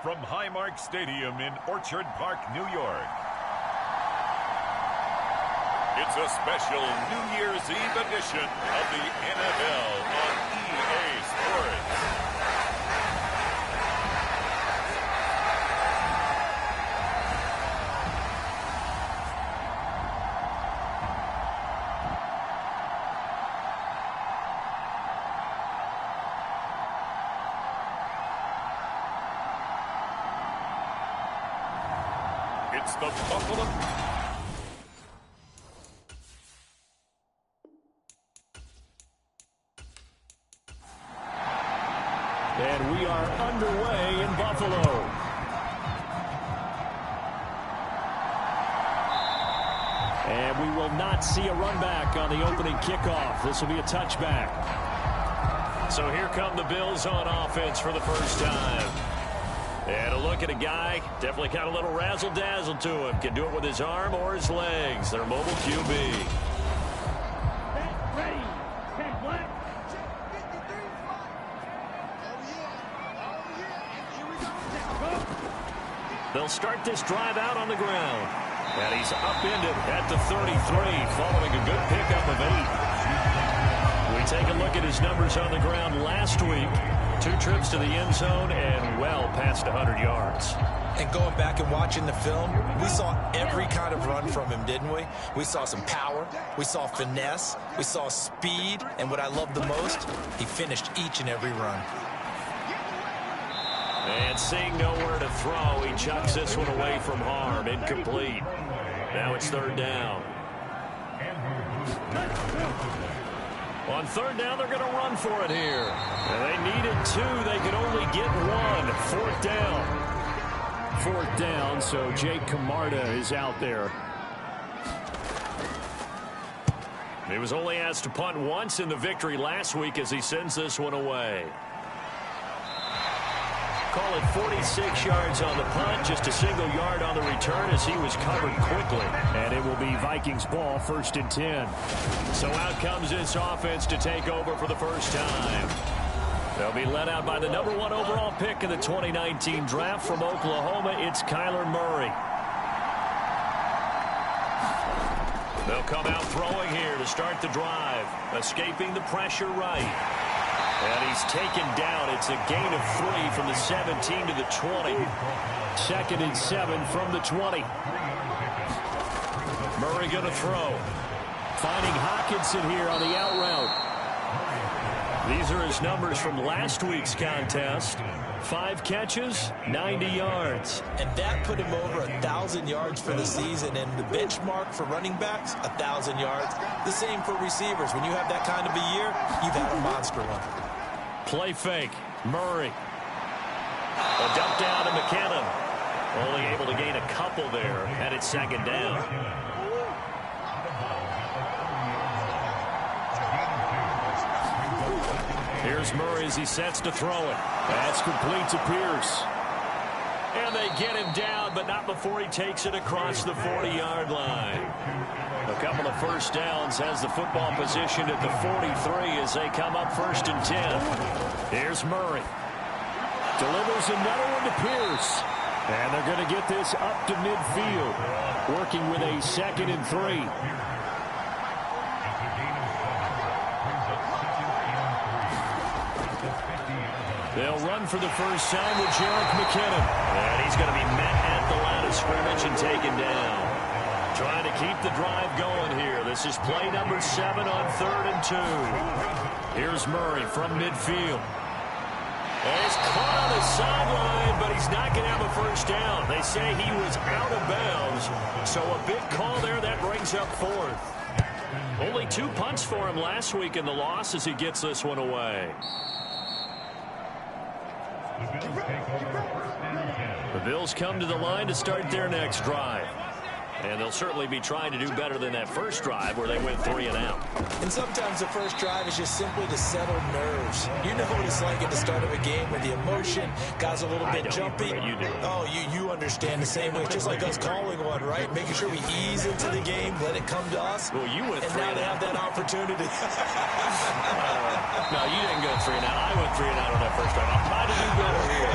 from Highmark Stadium in Orchard Park, New York. It's a special New Year's Eve edition of the NFL on EA Sports. It's the Buffalo. And we are underway in Buffalo. And we will not see a run back on the opening kickoff. This will be a touchback. So here come the Bills on offense for the first time. And a look at a guy, definitely got a little razzle-dazzle to him. Can do it with his arm or his legs. Their mobile QB. They'll start this drive out on the ground. And he's upended at the 33, following a good pickup of 8. We take a look at his numbers on the ground last week. 2 trips to the end zone and well past 100 yards. And going back and watching the film, we saw every kind of run from him, didn't we? We saw some power, we saw finesse, we saw speed, and what I love the most, he finished each and every run. And seeing nowhere to throw, he chucks this one away from harm. Incomplete. Now it's 3rd down. On 3rd down, they're going to run for it here. And they needed 2. They could only get 1. 4th down. 4th down, so Jake Camarda is out there. He was only asked to punt once in the victory last week as he sends this one away. Call it 46 yards on the punt, just a single yard on the return as he was covered quickly. And it will be Vikings ball, 1st and 10. So out comes this offense to take over for the first time. They'll be led out by the number 1 overall pick in the 2019 draft from Oklahoma. It's Kyler Murray. They'll come out throwing here to start the drive, escaping the pressure right. And he's taken down. It's a gain of 3 from the 17 to the 20. 2nd and 7 from the 20. Murray going to throw. Finding Hockenson here on the out route. These are his numbers from last week's contest. 5 catches, 90 yards. And that put him over 1,000 yards for the season. And the benchmark for running backs, 1,000 yards. The same for receivers. When you have that kind of a year, you've had a monster one. Play fake. Murray. A dump down to McKinnon. Only able to gain a couple there. And it's 2nd down. Here's Murray as he sets to throw it. That's complete to Pierce. And they get him down, but not before he takes it across the 40-yard line. A couple of first downs has the football positioned at the 43 as they come up 1st and 10. Here's Murray. Delivers another one to Pierce. And they're going to get this up to midfield, working with a 2nd and 3. They'll run for the first time with Jerick McKinnon. And he's going to be met at the line of scrimmage and taken down. Trying to keep the drive going here. This is play number 7 on 3rd and 2. Here's Murray from midfield. And he's caught on the sideline, but he's not going to have a first down. They say he was out of bounds. So a big call there that brings up 4th. Only 2 punts for him last week in the loss as he gets this one away. The Bills come to the line to start their next drive. And they'll certainly be trying to do better than that first drive where they went 3 and out. And sometimes the first drive is just simply to settle nerves. You know what it's like at the start of a game with the emotion, guys a little bit jumpy. You do. Oh, you understand the same way. It's just like us calling one, right? Making sure we ease into the game, let it come to us. Well, you went 3 and now they have that opportunity. No, you didn't go 3 and out. I went 3 and out on that first drive. I'll try to do better here.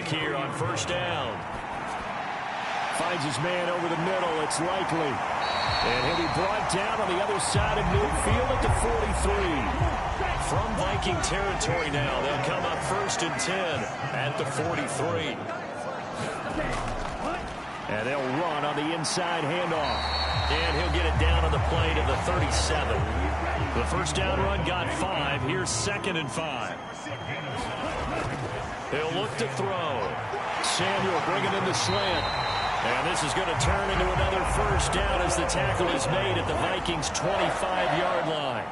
back here on first down. Finds his man over the middle. It's Likely. And he'll be brought down on the other side of midfield at the 43. From Viking territory now, they'll come up 1st and 10 at the 43. And they'll run on the inside handoff. And he'll get it down on the play to the 37. The first down run got 5. Here's 2nd and 5. He'll look to throw. Samuel bringing in the slant. And this is going to turn into another first down as the tackle is made at the Vikings' 25-yard line.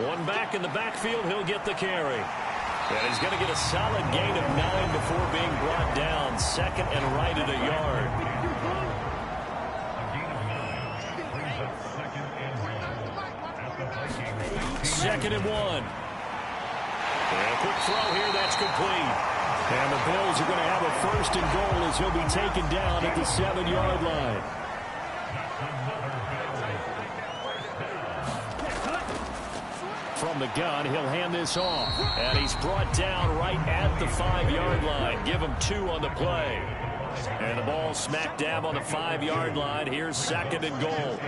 One back in the backfield, he'll get the carry. And he's going to get a solid gain of 9 before being brought down. 2nd and right at a yard. Second and 1. And a quick throw here, that's complete. And the Bills are going to have a 1st and goal as he'll be taken down at the 7-yard line. From the gun, he'll hand this off. And he's brought down right at the 5-yard line. Give him 2 on the play. And the ball smack dab on the 5-yard line. Here's 2nd and goal.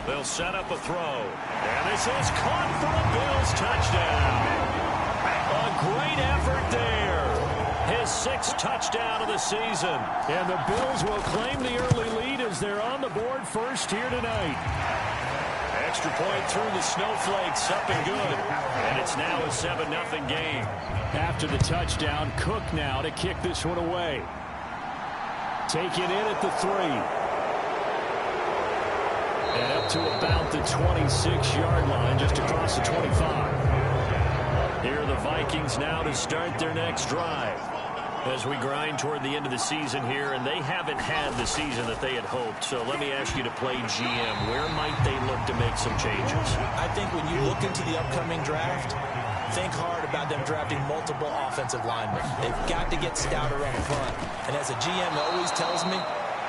They'll set up a throw. And this is caught for a Bills touchdown. A great effort there. His 6th touchdown of the season. And the Bills will claim the early lead as they're on the board first here tonight. Extra point through the snowflakes, up and good. And it's now a 7-0 game. After the touchdown, Cook now to kick this one away. Taken in at the 3. And up to about the 26-yard line, just across the 25. Here are the Vikings now to start their next drive. As we grind toward the end of the season here, and they haven't had the season that they had hoped. So let me ask you to play GM. Where might they look to make some changes? I think when you look into the upcoming draft, think hard about them drafting multiple offensive linemen. They've got to get stouter up front. And as a GM always tells me,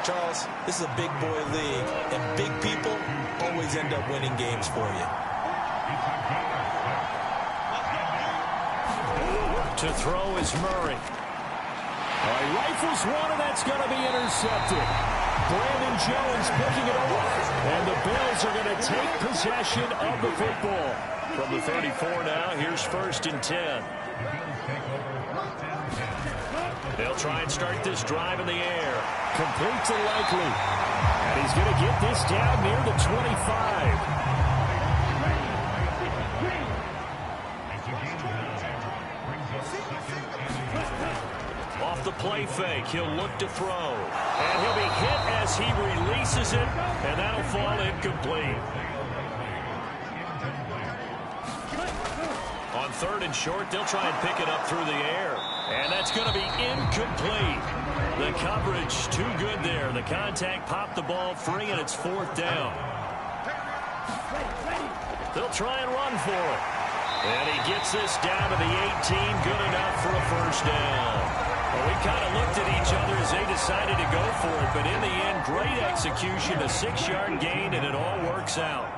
Charles, this is a big boy league, and big people always end up winning games for you. To throw is Murray. He rifles one, and that's going to be intercepted. Brandon Jones picking it off. And the Bills are going to take possession of the football. From the 34 now, here's 1st and 10. They'll try and start this drive in the air. Complete to Likely. And he's going to get this down near the 25. Off the play fake, he'll look to throw. And he'll be hit as he releases it, and that'll fall incomplete. On 3rd and short, they'll try and pick it up through the air. And that's going to be incomplete. The coverage too good there. The contact popped the ball free, and it's 4th down. They'll try and run for it. And he gets this down to the 18. Good enough for a 1st down. Well, we kind of looked at each other as they decided to go for it. But in the end, great execution, a 6-yard gain, and it all works out.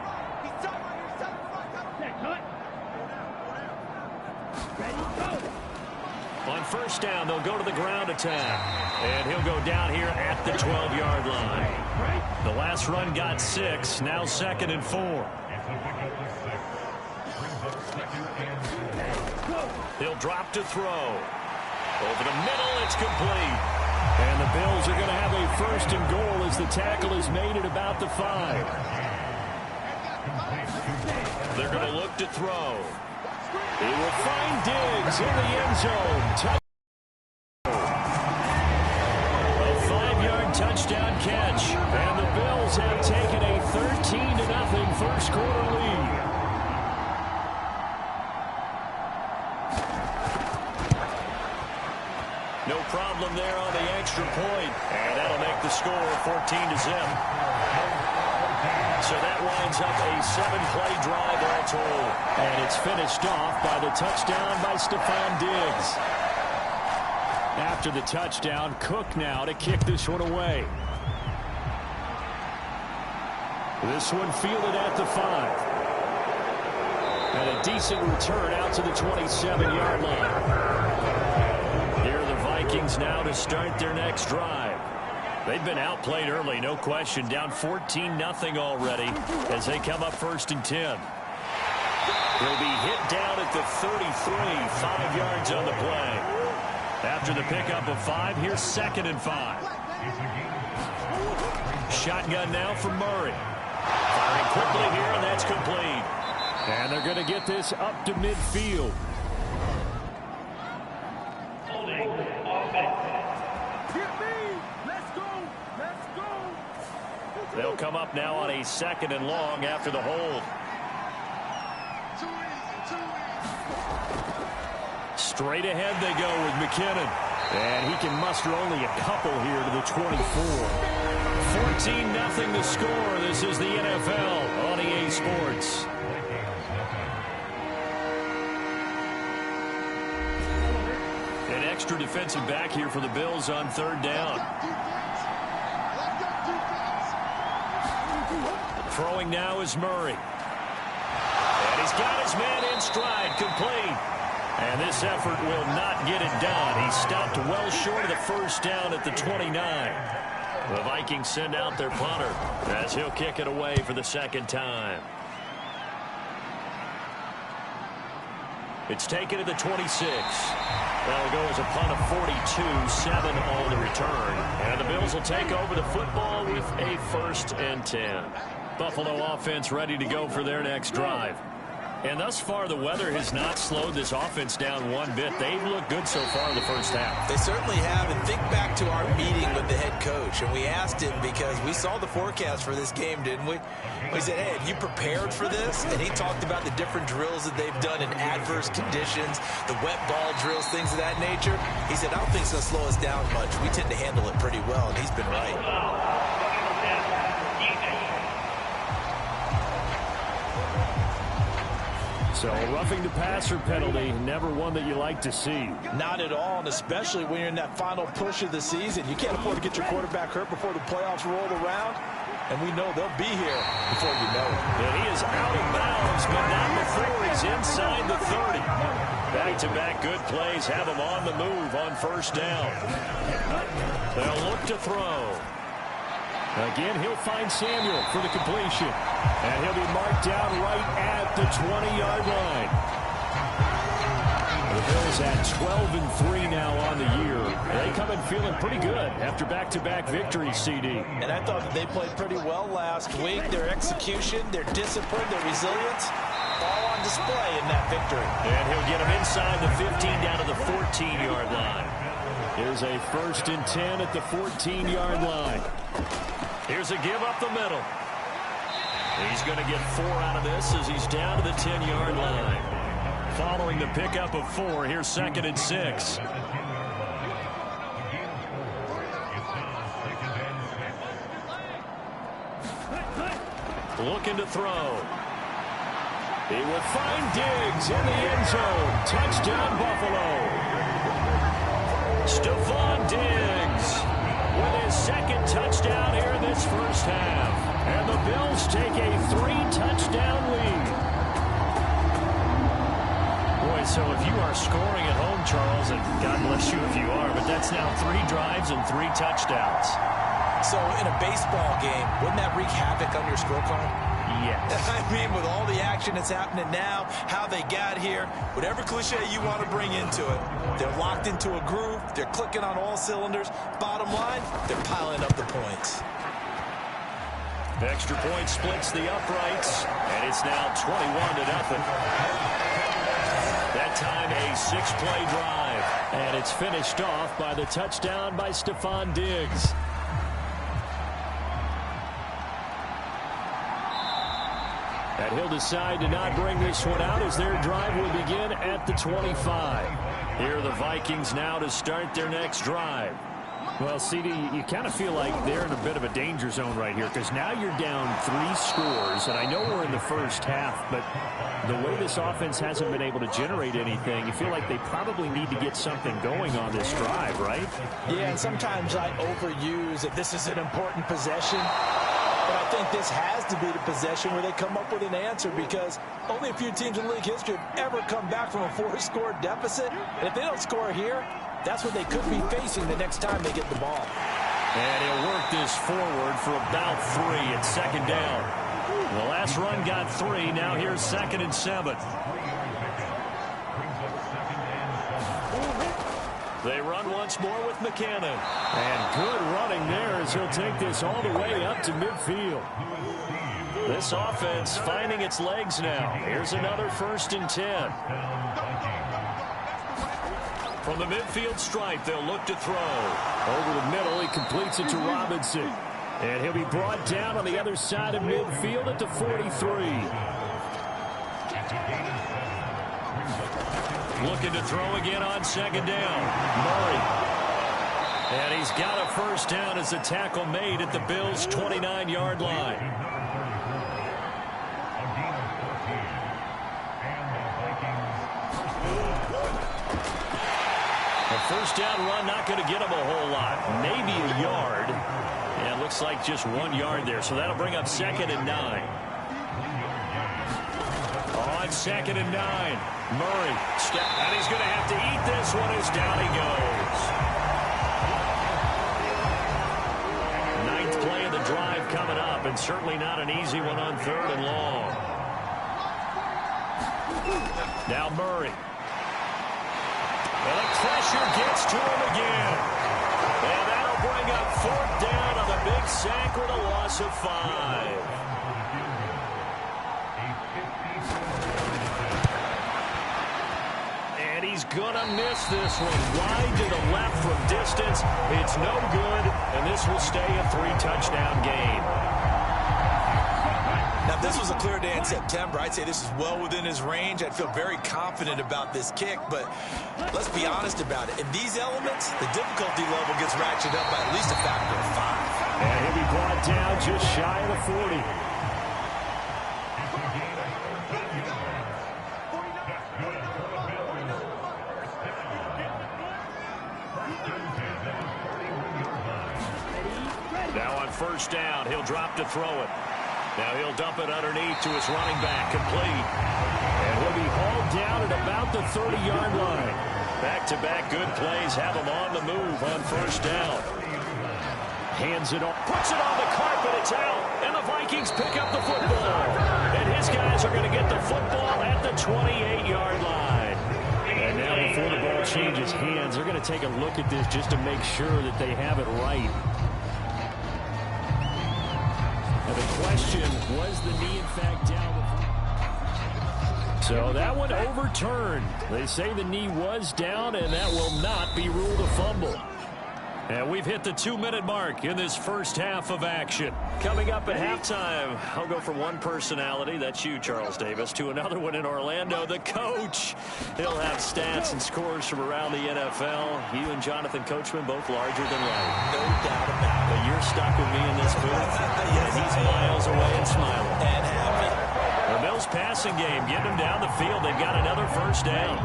On 1st down, they'll go to the ground attack. And he'll go down here at the 12-yard line. The last run got 6. Now 2nd and 4. He'll drop to throw. Over the middle, it's complete. And the Bills are going to have a 1st and goal as the tackle is made at about the 5. They're going to look to throw. He will find Diggs in the end zone. A 5-yard touchdown catch. And the Bills have taken a 13-0 first quarter lead. No problem there on the extra point. And that'll make the score 14-0. So that winds up a 7-play drive all told. And it's finished off by the touchdown by Stephon Diggs. After the touchdown, Cook now to kick this one away. This one fielded at the 5. And a decent return out to the 27-yard line. Here are the Vikings now to start their next drive. They've been outplayed early, no question. Down 14-0 already as they come up 1st and 10. He'll be hit down at the 33, 5 yards on the play. After the pickup of 5, here's 2nd and 5. Shotgun now from Murray. Firing quickly here, and that's complete. And they're going to get this up to midfield. They'll come up now on a 2nd and long after the hold. Straight ahead they go with McKinnon. And he can muster only a couple here to the 24. 14-0 the score. This is the NFL on EA Sports. An extra defensive back here for the Bills on 3rd down. Throwing now is Murray. And he's got his man in stride, complete. And this effort will not get it done. He stopped well short of the 1st down at the 29. The Vikings send out their punter as he'll kick it away for the 2nd time. It's taken to the 26. That'll go as a punt of 42, 7 on the return. And the Bills will take over the football with a 1st and 10. Buffalo offense ready to go for their next drive. And thus far, the weather has not slowed this offense down one bit. They've looked good so far in the 1st half. They certainly have. And think back to our meeting with the head coach. And we asked him because we saw the forecast for this game, didn't we? We said, hey, have you prepared for this? And he talked about the different drills that they've done in adverse conditions, the wet ball drills, things of that nature. He said, I don't think it's going to slow us down much. We tend to handle it pretty well, and he's been right. So a roughing the passer penalty, never one that you like to see. Not at all, and especially when you're in that final push of the season. You can't afford to get your quarterback hurt before the playoffs roll around, and we know they'll be here before you know it. And he is out of bounds, but not before he's inside the 30. Back-to-back good plays have him on the move on 1st down. They'll look to throw. Again, he'll find Samuel for the completion. And he'll be marked down right at the 20-yard line. The Bills at 12-3 now on the year. They come in feeling pretty good after back-to-back victories, CD. And I thought that they played pretty well last week. Their execution, their discipline, their resilience, all on display in that victory. And he'll get him inside the 15 down to the 14-yard line. Here's a 1st and 10 at the 14-yard line. Here's a give up the middle. He's going to get 4 out of this as he's down to the 10-yard line. Following the pickup of 4, here's 2nd and 6. Looking to throw. He would find Diggs in the end zone. Touchdown, Buffalo. Stephon Diggs with his 2nd touchdown here in this 1st half. And the Bills take a 3-touchdown lead. Boy, so if you are scoring at home, Charles, and God bless you if you are, but that's now 3 drives and 3 touchdowns. So in a baseball game, wouldn't that wreak havoc on your scorecard? Yes. I mean, with all the action that's happening now, how they got here, whatever cliche you want to bring into it, they're locked into a groove, they're clicking on all cylinders. Bottom line, they're piling up the points. Extra point splits the uprights, and it's now 21-0. That time a 6-play drive, and it's finished off by the touchdown by Stephon Diggs. And he'll decide to not bring this one out as their drive will begin at the 25. Here are the Vikings now to start their next drive. Well, CD, you kind of feel like they're in a bit of a danger zone right here because now you're down 3 scores, and I know we're in the 1st half, but the way this offense hasn't been able to generate anything, you feel like they probably need to get something going on this drive, right? Yeah, and sometimes I overuse if this is an important possession. But I think this has to be the possession where they come up with an answer, because only a few teams in league history have ever come back from a 4-score deficit. And if they don't score here, that's what they could be facing the next time they get the ball. And he'll work this forward for about 3 at second down. The last run got 3. Now here's 2nd and 7. They run once more with McKinnon. And good running there as he'll take this all the way up to midfield. This offense finding its legs now. Here's another 1st and 10. From the midfield stripe, they'll look to throw. Over the middle, he completes it to Robinson. And he'll be brought down on the other side of midfield at the 43. Looking to throw again on 2nd down. Murray. And he's got a 1st down as a tackle made at the Bills' 29-yard line. A 1st down run not going to get him a whole lot. Maybe a yard. And it looks like just 1 yard there. So that'll bring up 2nd and 9. On 2nd and 9. Murray. And he's going to have to eat this one as down he goes. 9th play of the drive coming up, and certainly not an easy one on 3rd and long. Now Murray. And the pressure gets to him again. And that'll bring up 4th down on the big sack with a loss of 5. He's going to miss this one. Wide to the left from distance. It's no good, and this will stay a 3-touchdown game. Now, if this was a clear day in September, I'd say this is well within his range. I'd feel very confident about this kick, but let's be honest about it. In these elements, the difficulty level gets ratcheted up by at least a factor of 5. And he'll be brought down just shy of the 40. Now on 1st down, he'll drop to throw it. Now he'll dump it underneath to his running back, complete. And he'll be hauled down at about the 30-yard line. Back-to-back good plays have him on the move on 1st down. Hands it off, puts it on the carpet, it's out. And the Vikings pick up the football. And his guys are going to get the football at the 28-yard line. And now before the ball changes hands, they're going to take a look at this just to make sure that they have it right. Now the question, was the knee in fact down? So that one overturned. They say the knee was down, and that will not be ruled a fumble. And we've hit the 2-minute mark in this first half of action. Coming up at halftime, I'll go from one personality, that's you, Charles Davis, to another one in Orlando, the coach. He'll have stats and scores from around the NFL. You and Jonathan Coachman, both larger than life. No doubt about it. But you're stuck with me in this booth. Yes, and he's miles away and smiling. And happy. The Bills passing game, getting them down the field. They've got another 1st down.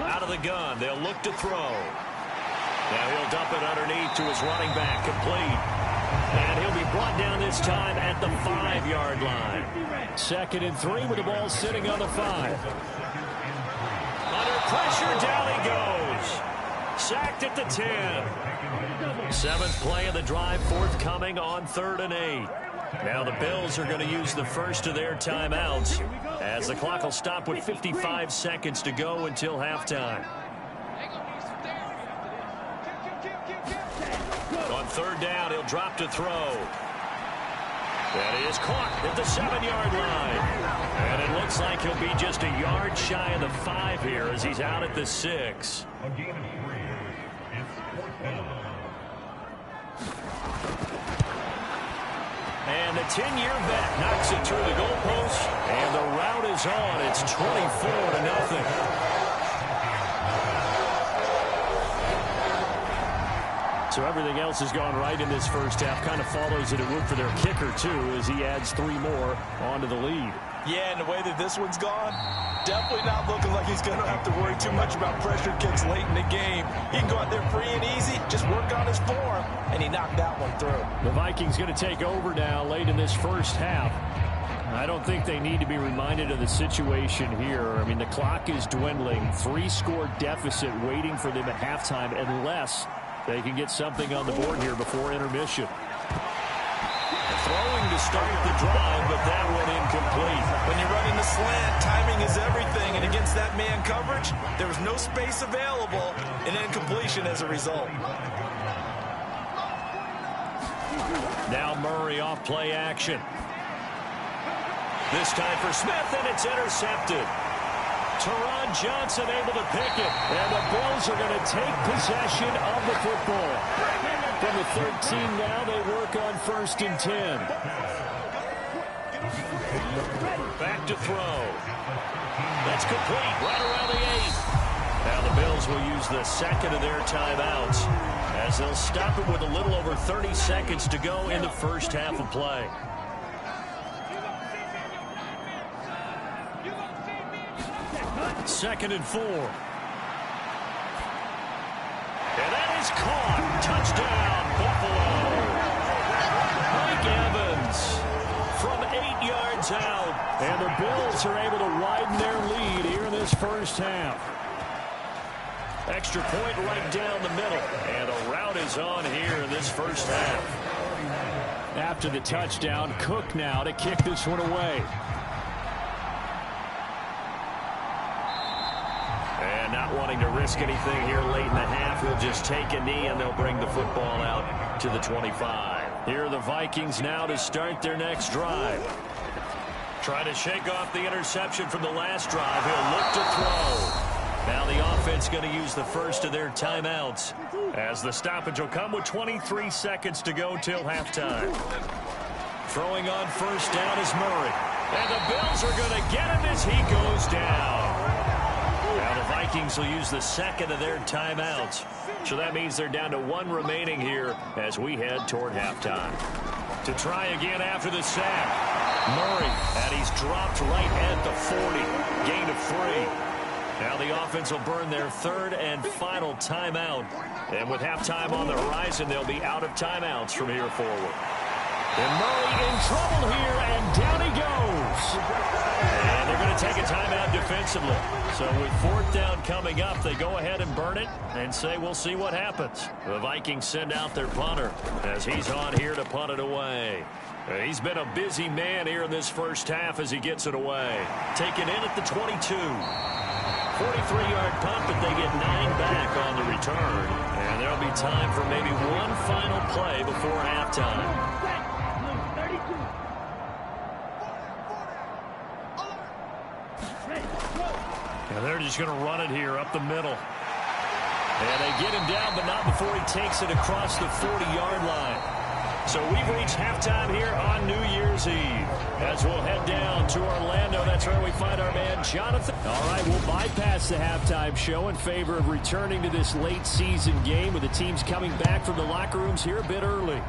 Out of the gun, they'll look to throw. Now he'll dump it underneath to his running back, complete. And he'll be brought down this time at the 5-yard line. 2nd and 3 with the ball sitting on the 5. Under pressure, down he goes. Sacked at the 10. 7th play of the drive forthcoming on 3rd and 8. Now the Bills are going to use the first of their timeouts as the clock will stop with 55 seconds to go until halftime. On 3rd down, he'll drop to throw. That is caught at the 7-yard line. And it looks like he'll be just a yard shy of the 5 here as he's out at the 6. And the 10-year vet knocks it through the goalpost, and the route is on. It's 24-0. So everything else has gone right in this first half. Kind of follows it a root for their kicker, too, as he adds 3 more onto the lead. Yeah, and the way that this one's gone, Definitely not looking like he's going to have to worry too much about pressure kicks late in the game. He can go out there free and easy, just work on his form, and he knocked that one through. The Vikings going to take over now late in this first half. I don't think they need to be reminded of the situation here. I mean, the clock is dwindling. 3-score deficit waiting for them at halftime unless they can get something on the board here before intermission. Throwing to start the drive, but that one incomplete. When you're running the slant, timing is everything, and against that man coverage, there was no space available, and incompletion as a result. Now Murray off play action. This time for Smith, and it's intercepted. Teron Johnson able to pick it, and the Bills are going to take possession of the football. From the 13 now, they work on 1st and 10. Back to throw. That's complete, right around the 8. Now the Bills will use the second of their timeouts as they'll stop it with a little over 30 seconds to go in the first half of play. Second and 4. And that is caught. Touchdown, Buffalo. Mike Evans from 8 yards out. And the Bills are able to widen their lead here in this first half. Extra point right down the middle. And a route is on here in this first half. After the touchdown, Cook now to kick this one away. And not wanting to risk anything here late in the half, he'll just take a knee and they'll bring the football out to the 25. Here are the Vikings now to start their next drive. Try to shake off the interception from the last drive. He'll look to throw. Now the offense going to use the first of their timeouts as the stoppage will come with 23 seconds to go till halftime. Throwing on first down is Murray. And the Bills are going to get him as he goes down. Now the Vikings will use the second of their timeouts. So that means they're down to 1 remaining here as we head toward halftime. To try again after the sack. Murray, and he's dropped right at the 40. Gain of 3. Now the offense will burn their 3rd and final timeout. And with halftime on the horizon, they'll be out of timeouts from here forward. And Murray in trouble here, and down he goes. And they're going to take a timeout defensively. So with 4th down coming up, they go ahead and burn it and say we'll see what happens. The Vikings send out their punter as he's on here to punt it away. He's been a busy man here in this first half as he gets it away. Taken in at the 22. 43-yard punt, but they get 9 back on the return. And there'll be time for maybe one final play before halftime. And they're just going to run it here up the middle. And they get him down, but not before he takes it across the 40-yard line. So we've reached halftime here on New Year's Eve. As we'll head down to Orlando, that's where we find our man Jonathan. All right, we'll bypass the halftime show in favor of returning to this late season game with the teams coming back from the locker rooms here a bit early.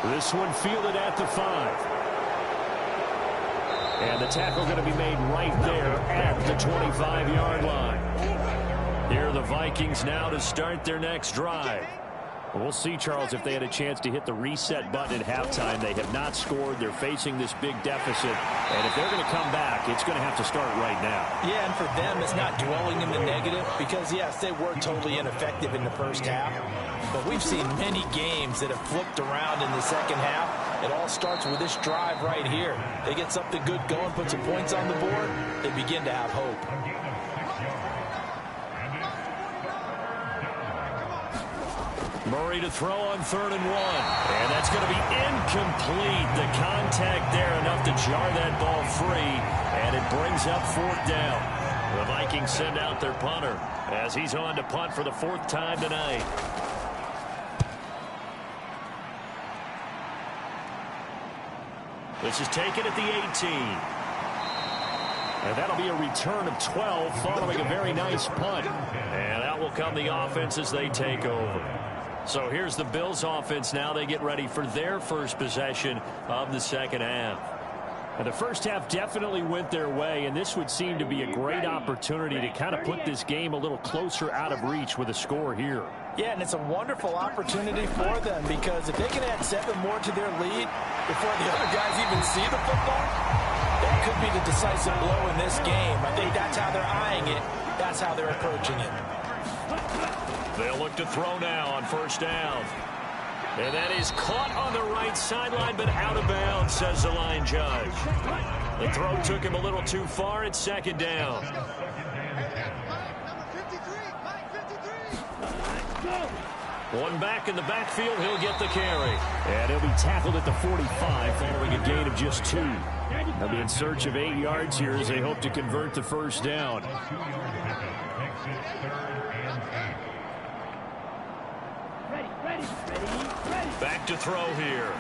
This one fielded at the 5. And the tackle going to be made right there at the 25-yard line. Here are the Vikings now to start their next drive. We'll see, Charles, if they had a chance to hit the reset button at halftime. They have not scored. They're facing this big deficit. And if they're going to come back, it's going to have to start right now. Yeah, and for them, it's not dwelling in the negative because, yes, they were totally ineffective in the first half. But we've seen many games that have flipped around in the second half. It all starts with this drive right here. They get something good going, put some points on the board, they begin to have hope. Murray to throw on 3rd and 1. And that's going to be incomplete. The contact there enough to jar that ball free. And it brings up 4th down. The Vikings send out their punter as he's on to punt for the 4th time tonight. This is taken at the 18. And that'll be a return of 12 following a very nice punt. And out will come the offense as they take over. So here's the Bills offense now. They get ready for their first possession of the second half. And the first half definitely went their way, and this would seem to be a great opportunity to kind of put this game a little closer out of reach with a score here. Yeah, and it's a wonderful opportunity for them because if they can add 7 more to their lead before the other guys even see the football, that could be the decisive blow in this game. I think that's how they're eyeing it. That's how they're approaching it. They'll look to throw now on first down. And that is caught on the right sideline, but out of bounds, says the line judge. The throw took him a little too far. It's second down. One back in the backfield. He'll get the carry. And he'll be tackled at the 45 following a gain of just 2. They'll be in search of 8 yards here as they hope to convert the first down. Back to throw here.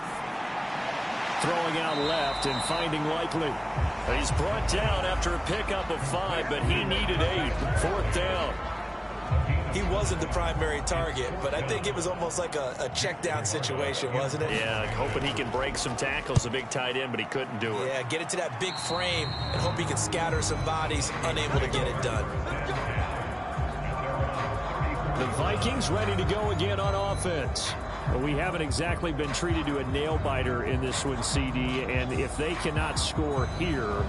Throwing out left and finding Likely. He's brought down after a pickup of 5, but he needed 8. Fourth down. He wasn't the primary target, but I think it was almost like a check down situation, wasn't it? Yeah, hoping he can break some tackles, a big tight end, but he couldn't do it. Yeah, get it to that big frame and hope he can scatter some bodies, unable to get it done. The Vikings ready to go again on offense. But we haven't exactly been treated to a nail-biter in this one, CD, and if they cannot score here,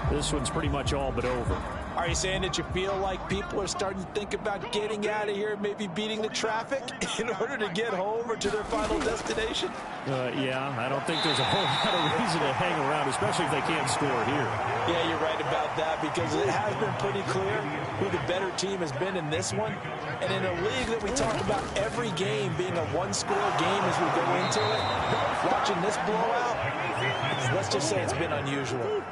this one's pretty much all but over. Are you saying that you feel like people are starting to think about getting out of here, maybe beating the traffic in order to get home or to their final destination? Yeah, I don't think there's a whole lot of reason to hang around, especially if they can't score here. Yeah, you're right about that because it has been pretty clear who the better team has been in this one. And in a league that we talk about every game being a one-score game as we go into it, watching this blowout, let's just say it's been unusual.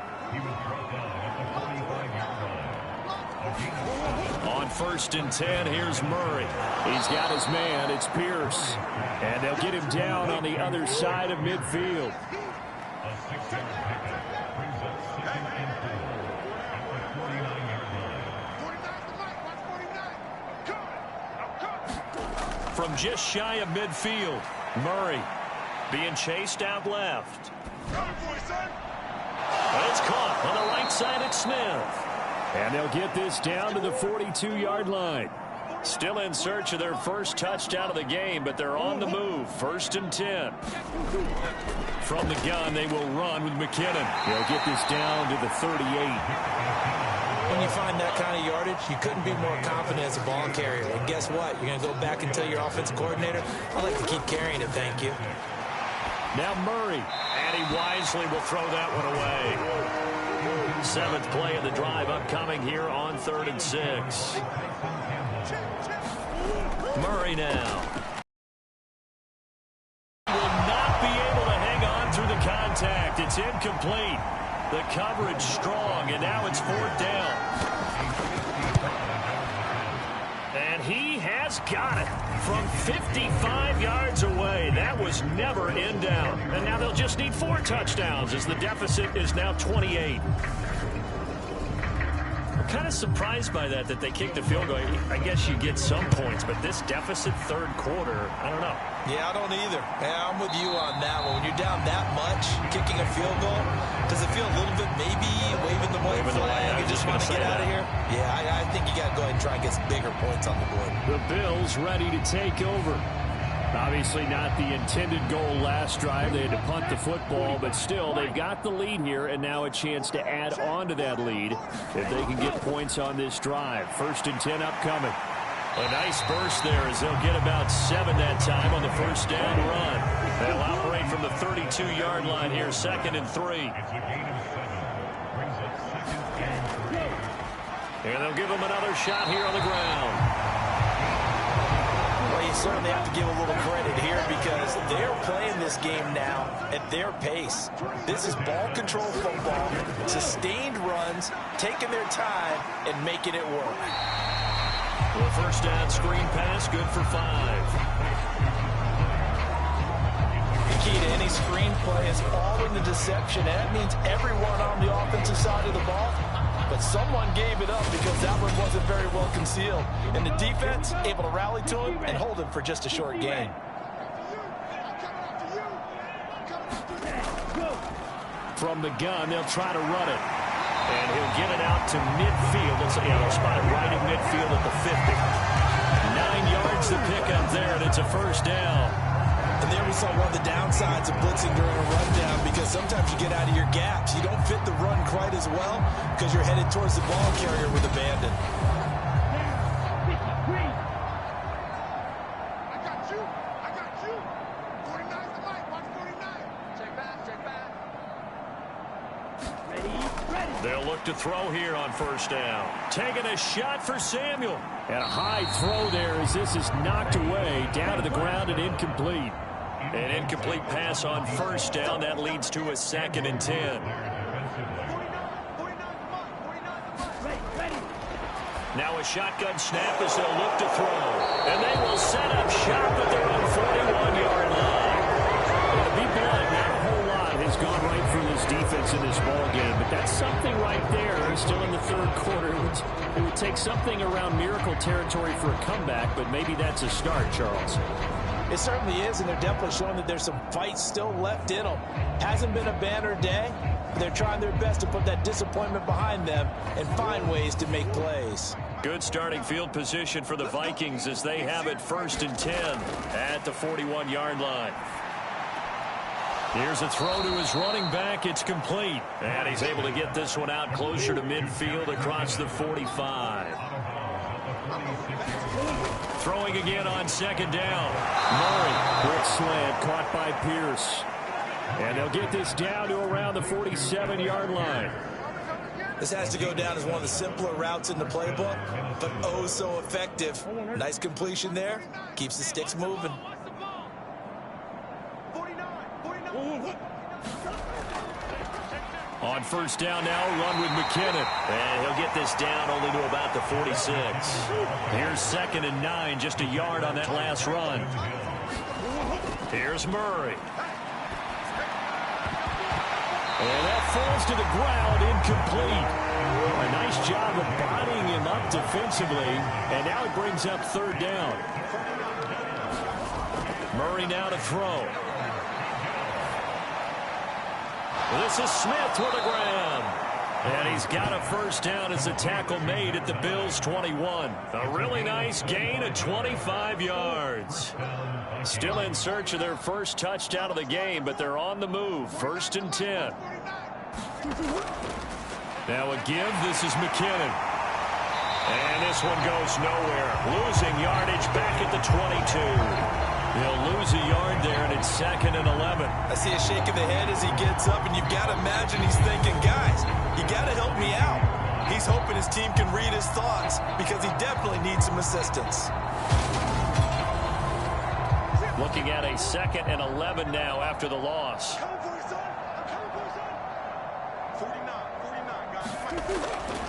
On first and 10, here's Murray. He's got his man. It's Pierce. And they'll get him down on the other side of midfield. From just shy of midfield, Murray being chased out left. And it's caught on the right side at Smith. And they'll get this down to the 42-yard line. Still in search of their first touchdown of the game, but they're on the move. First and 10. From the gun, they will run with McKinnon. They'll get this down to the 38. When you find that kind of yardage, you couldn't be more confident as a ball carrier. And guess what? You're going to go back and tell your offensive coordinator, I'd like to keep carrying it, thank you. Now Murray, and he wisely will throw that one away. 7th play of the drive upcoming here on 3rd and 6. Murray now. Will not be able to hang on through the contact. It's incomplete. The coverage strong, and now it's 4th down. And he has got it from 55 yards away. That was never in down. And now they'll just need 4 touchdowns as the deficit is now 28. I'm kind of surprised by that they kicked the field goal. I guess you get some points, but this deficit 3rd quarter, I don't know. Yeah, I don't either. Yeah, I'm with you on that one. When you're down that much, kicking a field goal, does it feel a little bit maybe waving the white flag and just want to get out of here? Yeah, I think you got to go ahead and try and get some bigger points on the board. The Bills ready to take over. Obviously not the intended goal last drive. They had to punt the football, but still they've got the lead here and now a chance to add on to that lead if they can get points on this drive. 1st and 10 upcoming. A nice burst there as they'll get about 7 that time on the first down run. They'll operate from the 32-yard line here, 2nd and 3. And they'll give them another shot here on the ground. Well, you certainly have to give a little credit here because they're playing this game now at their pace. This is ball control football, sustained runs, taking their time and making it work. The first down screen pass, good for 5. The key to any screen play is all in the deception, and that means everyone on the offensive side of the ball. But someone gave it up because that one wasn't very well concealed. And the defense able to rally to him and hold him for just a short gain. from the gun. They'll try to run it. And he'll get it out to midfield. They'll spot it right at midfield at the 50. 9 yards to pick up there, and it's a first down. And there we saw one of the downsides of blitzing during a rundown, because sometimes you get out of your gaps. You don't fit the run quite as well because you're headed towards the ball carrier with abandon. They'll look to throw here on first down. Taking a shot for Samuel. And a high throw there as this is knocked away down to the ground and incomplete. An incomplete pass on first down. That leads to a 2nd and 10. Now a shotgun snap as they'll look to throw. And they will set up shop at their own 41-yard line. To be blunt, not a whole lot has gone right for this defense in this ball game, but that's something right there. Still in the 3rd quarter. It would take something around miracle territory for a comeback, but maybe that's a start, Charles. It certainly is, and they're definitely showing that there's some fight still left in them. Hasn't been a banner day. They're trying their best to put that disappointment behind them and find ways to make plays. Good starting field position for the Vikings as they have it 1st and 10 at the 41-yard line. Here's a throw to his running back. It's complete. And he's able to get this one out closer to midfield across the 45. Throwing again on 2nd down. Murray, quick slant, caught by Pierce. And they'll get this down to around the 47-yard line. This has to go down as one of the simpler routes in the playbook, but oh so effective. Nice completion there. Keeps the sticks moving. On first down now, run with McKinnon. And he'll get this down only to about the 46. Here's 2nd and 9, just a yard on that last run. Here's Murray. And that falls to the ground, incomplete. A nice job of bodying him up defensively. And now it brings up 3rd down. Murray now to throw. This is Smith with a grab. And he's got a first down as a tackle made at the Bills' 21. A really nice gain of 25 yards. Still in search of their first touchdown of the game, but they're on the move. 1st and 10. Now a give. This is McKinnon. And this one goes nowhere. Losing yardage back at the 22. He'll lose a yard there, and it's 2nd and 11. I see a shake of the head as he gets up, and you've got to imagine he's thinking, guys, you got to help me out. He's hoping his team can read his thoughts because he definitely needs some assistance. Looking at a 2nd and 11 now after the loss.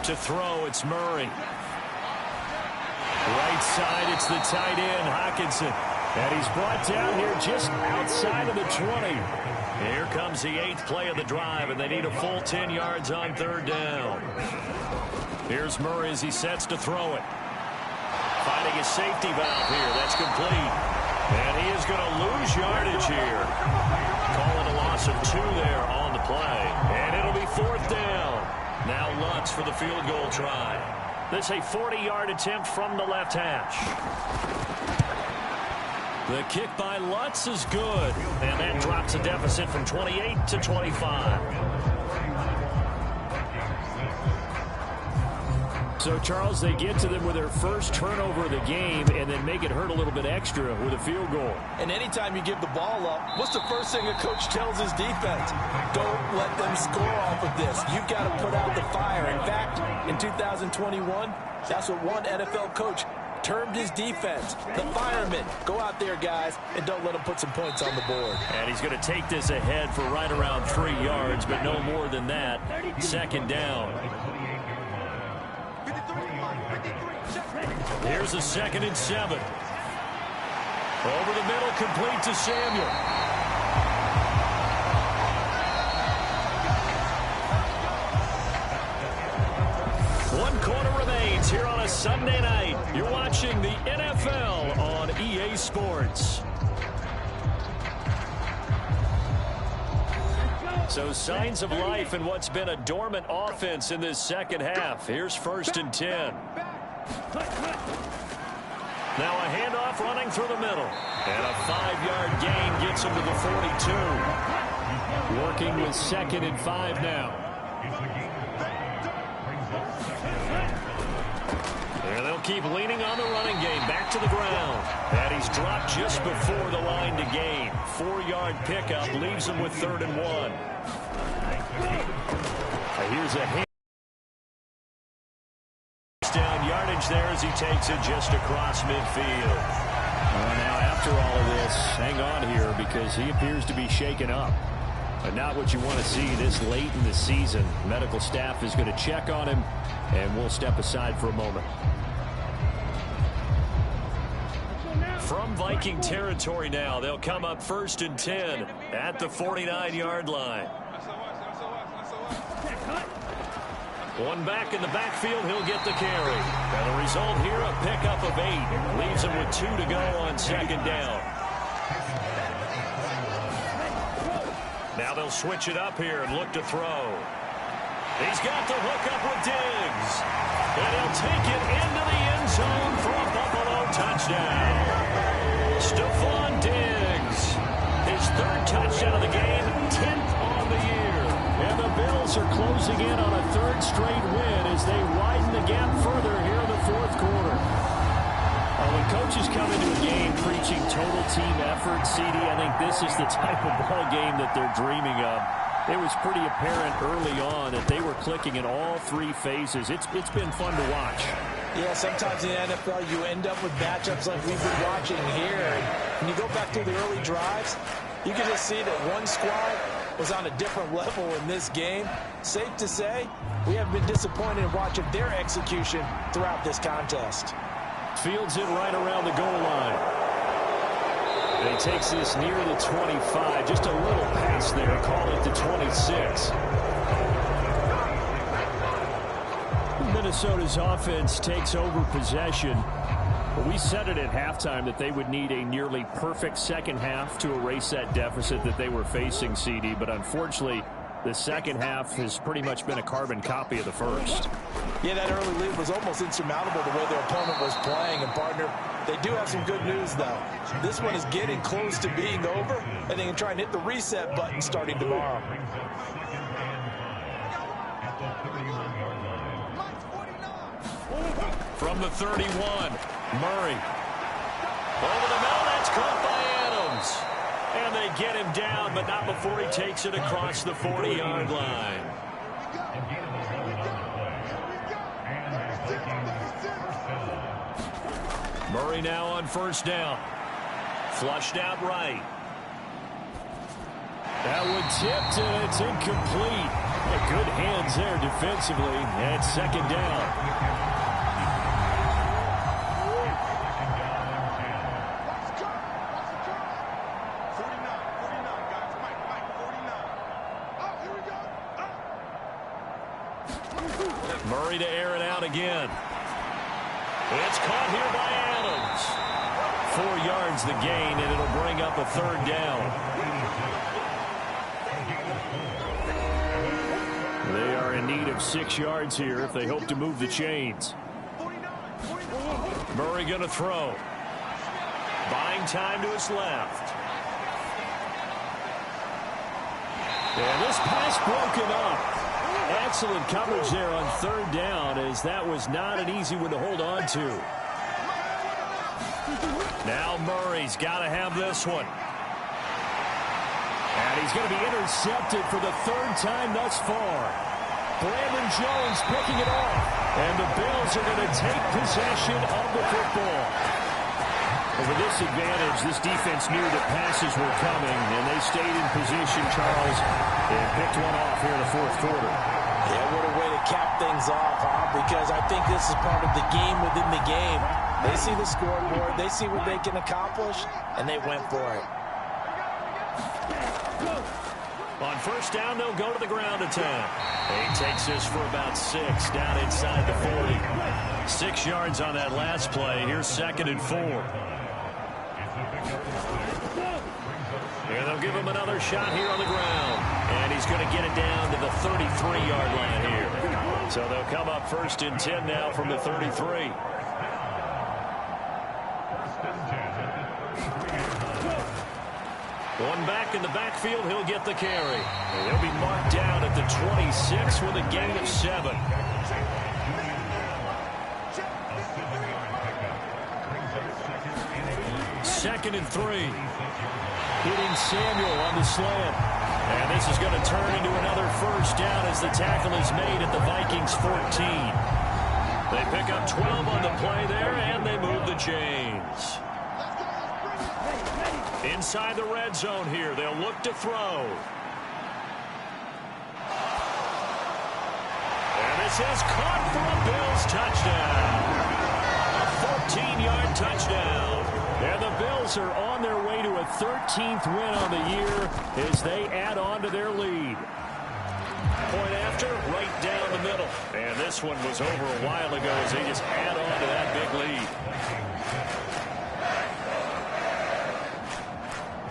To throw, it's Murray. Right side, it's the tight end, Hockenson. And he's brought down here just outside of the 20. Here comes the 8th play of the drive, and they need a full 10 yards on 3rd down. Here's Murray as he sets to throw it. Finding his safety valve here. That's complete. And he is going to lose yardage here. Calling a loss of 2 there on the play. And it'll be 4th down. Now Lutz for the field goal try. This is a 40-yard attempt from the left hash. The kick by Lutz is good. And that drops a deficit from 28 to 25. So, Charles, they get to them with their first turnover of the game and then make it hurt a little bit extra with a field goal. And anytime you give the ball up, what's the first thing a coach tells his defense? Don't let them score off of this. You've got to put out the fire. In fact, in 2021, that's what one NFL coach termed his defense. The firemen. Go out there, guys, and don't let them put some points on the board. And he's going to take this ahead for right around 3 yards, but no more than that. 2nd down. Here's a 2nd and 7. Over the middle, complete to Samuel. One quarter remains here on a Sunday night. You're watching the NFL on EA Sports. So signs of life in what's been a dormant offense in this second half. Here's 1st and 10. Now a handoff running through the middle. And a 5-yard gain gets him to the 42. Working with 2nd and 5 now. And they'll keep leaning on the running game. Back to the ground. And he's dropped just before the line to gain. 4-yard pickup leaves him with 3rd and 1. Here's a hit. Down yardage there as he takes it just across midfield. Now after all of this, hang on here because he appears to be shaken up. But not what you want to see this late in the season. Medical staff is going to check on him, and we'll step aside for a moment. From Viking territory now, they'll come up 1st and 10 at the 49-yard line. One back in the backfield, he'll get the carry. And the result here, a pickup of 8. Leaves him with 2 to go on 2nd down. Now they'll switch it up here and look to throw. He's got the hook up with Diggs. And he'll take it into the end zone for a Buffalo touchdown. Stephon Diggs. His 3rd touchdown of the game, 10th on the year. And the Bills are closing in on a 3rd straight win as they widen the gap further here in the 4th quarter. When coaches come into a game preaching total team effort, CD, I think this is the type of ball game that they're dreaming of. It was pretty apparent early on that they were clicking in all 3 phases. It's been fun to watch. Yeah, sometimes in the NFL you end up with matchups like we've been watching here. When you go back to the early drives, you can just see that one squad was on a different level in this game. Safe to say, we have been disappointed in watching their execution throughout this contest. Fields it right around the goal line. And he takes this near the 25. Just a little pass there. Call it the 26. Minnesota's offense takes over possession. But we said it at halftime that they would need a nearly perfect second half to erase that deficit that they were facing, CD. But unfortunately, the second half has pretty much been a carbon copy of the first. Yeah, that early lead was almost insurmountable the way their opponent was playing. And, partner, they do have some good news, though. This one is getting close to being over, and they can try and hit the reset button starting tomorrow. From the 31, Murray. Over the middle, that's caught by Adams. And they get him down, but not before he takes it across the 40-yard line. Murray now on 1st down. Flushed out right. That one tipped, and it's incomplete. Good hands there defensively. And 2nd down. Murray to air it out again. It's caught here by Adams. 4 yards the gain, and it'll bring up a 3rd down. They are in need of 6 yards here if they hope to move the chains. Murray going to throw. Buying time to his left. And this pass broken up. Excellent coverage there on 3rd down, as that was not an easy one to hold on to. Now Murray's got to have this one. And he's going to be intercepted for the 3rd time thus far. Brandon Jones picking it off. And the Bills are going to take possession of the football. With this advantage, this defense knew that passes were coming, and they stayed in position, Charles, and picked one off here in the 4th quarter. Yeah, what a way to cap things off, huh? Because I think this is part of the game within the game. They see the scoreboard, they see what they can accomplish, and they went for it. On 1st down, they'll go to the ground attack. He takes this for about 6 down inside the 40. 6 yards on that last play. Here's 2nd and 4. And they'll give him another shot here on the ground. And he's going to get it down to the 33-yard line here. So they'll come up 1st and 10 now from the 33. One back in the backfield, he'll get the carry. And he'll be marked down at the 26 with a gain of 7. Second and 3. Hitting Samuel on the slant. And this is going to turn into another first down as the tackle is made at the Vikings 14. They pick up 12 on the play there, and they move the chains. Inside the red zone here, they'll look to throw. And this is caught for a Bills touchdown. A 14-yard touchdown. And the Bills are on their way to a 13th win on the year as they add on to their lead. Point after, right down the middle. And this one was over a while ago as they just add on to that big lead.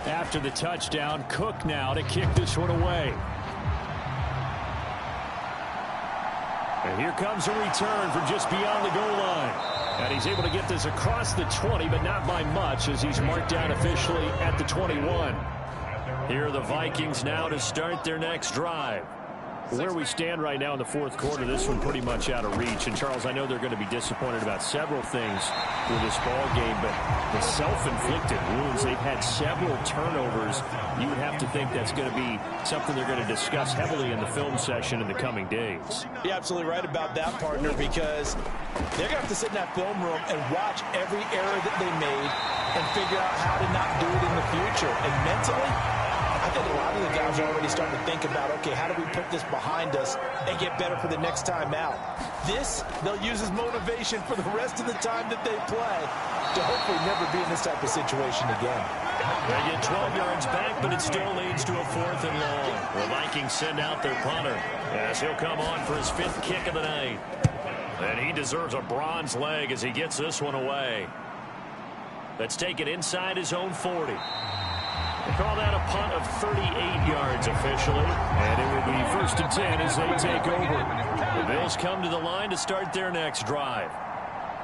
After the touchdown, Cook now to kick this one away. And here comes a return from just beyond the goal line. And he's able to get this across the 20, but not by much as he's marked down officially at the 21. Here are the Vikings now to start their next drive. Where we stand right now in the fourth quarter, this one pretty much out of reach. And, Charles, I know they're going to be disappointed about several things with this ball game, but the self-inflicted wounds, they've had several turnovers. You would have to think that's going to be something they're going to discuss heavily in the film session in the coming days. You're absolutely right about that, partner, because they're going to have to sit in that film room and watch every error that they made and figure out how to not do it in the future. And mentally, I think a lot of the guys are already starting to think about, okay, how do we put this behind us and get better for the next time out? This, they'll use as motivation for the rest of the time that they play to hopefully never be in this type of situation again. They get 12 yards back, but it still leads to a 4th and long. The Vikings send out their punter as he'll come on for his 5th kick of the night. And he deserves a bronze leg as he gets this one away. Let's take it inside his own 40. They call that a punt of 38 yards officially. And it will be 1st and 10 as they take over. The Bills come to the line to start their next drive.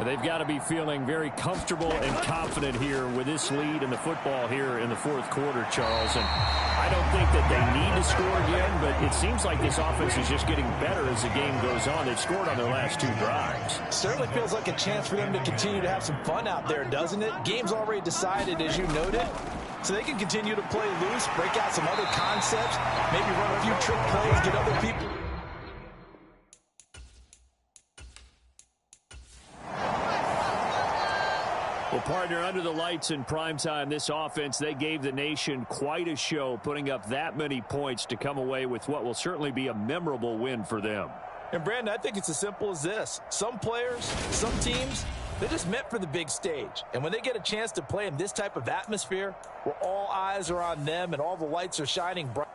They've got to be feeling very comfortable and confident here with this lead in the football here in the fourth quarter, Charles. And I don't think that they need to score again, but it seems like this offense is just getting better as the game goes on. They've scored on their last 2 drives. Certainly feels like a chance for them to continue to have some fun out there, doesn't it? Game's already decided, as you noted. So they can continue to play loose, break out some other concepts, maybe run a few trick plays, get other people. Well, partner, under the lights in primetime, this offense, they gave the nation quite a show, putting up that many points to come away with what will certainly be a memorable win for them. And, Brandon, I think it's as simple as this. Some players, some teams, they're just meant for the big stage. And when they get a chance to play in this type of atmosphere where all eyes are on them and all the lights are shining bright,